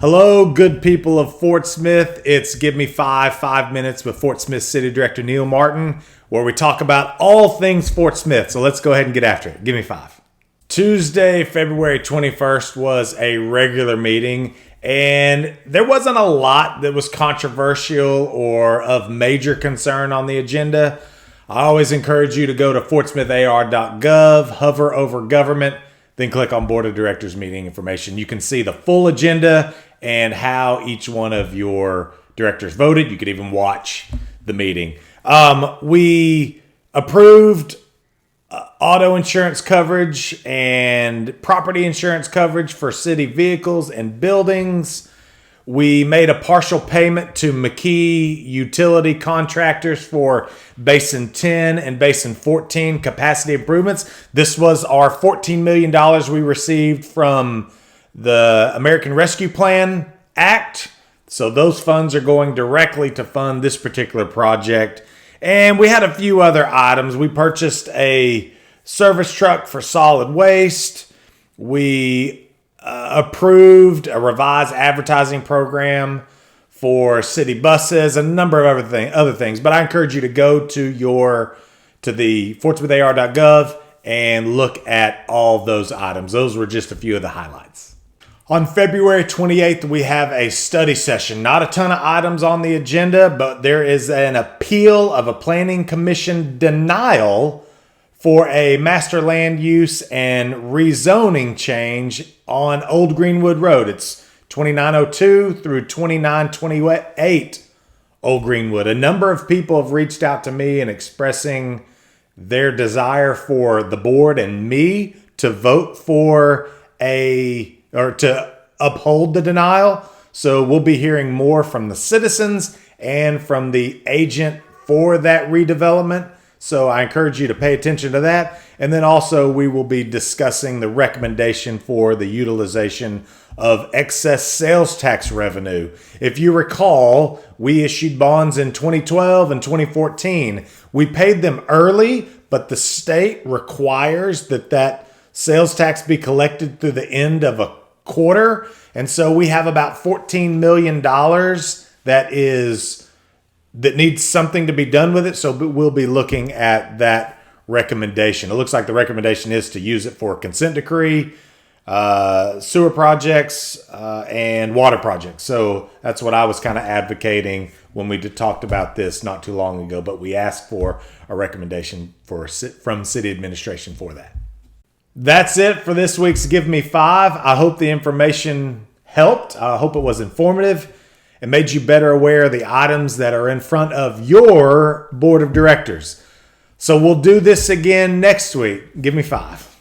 Hello, good people of Fort Smith. It's Give Me 5 minutes with Fort Smith City Director Neil Martin, where we talk about all things Fort Smith. So let's go ahead and get after it. Give me 5. Tuesday, February 21st was a regular meeting, and there wasn't a lot that was controversial or of major concern on the agenda. I always encourage you to go to fortsmithar.gov, hover over government, then click on Board of Directors meeting information. You can see the full agenda and how each one of your directors voted. You could even watch the meeting. We approved auto insurance coverage and property insurance coverage for city vehicles and buildings. We made a partial payment to McKee utility contractors for Basin 10 and Basin 14 capacity improvements. This was our $14 million we received from the American Rescue Plan Act. So those funds are going directly to fund this particular project. And we had a few other items. We purchased a service truck for solid waste. We approved a revised advertising program for city buses, a number of other things. But I encourage you to go to the fortsmithar.gov and look at all those items. Those were just a few of the highlights. On February 28th, we have a study session. Not a ton of items on the agenda, but there is an appeal of a planning commission denial for a master land use and rezoning change on Old Greenwood Road. It's 2902 through 2928 Old Greenwood. A number of people have reached out to me and expressing their desire for the board and me to vote for to uphold the denial. So we'll be hearing more from the citizens and from the agent for that redevelopment. So I encourage you to pay attention to that. And then also we will be discussing the recommendation for the utilization of excess sales tax revenue. If you recall, we issued bonds in 2012 and 2014. We paid them early, but the state requires that sales tax be collected through the end of a quarter. And so we have about $14 million that needs something to be done with it. So we'll be looking at that recommendation. It looks like the recommendation is to use it for consent decree, sewer projects, and water projects. So that's what I was kind of advocating when we talked about this not too long ago, but we asked for a recommendation from city administration for that. That's it for this week's Give Me 5. I hope the information helped. I hope it was informative and made you better aware of the items that are in front of your board of directors. So we'll do this again next week. Give me 5.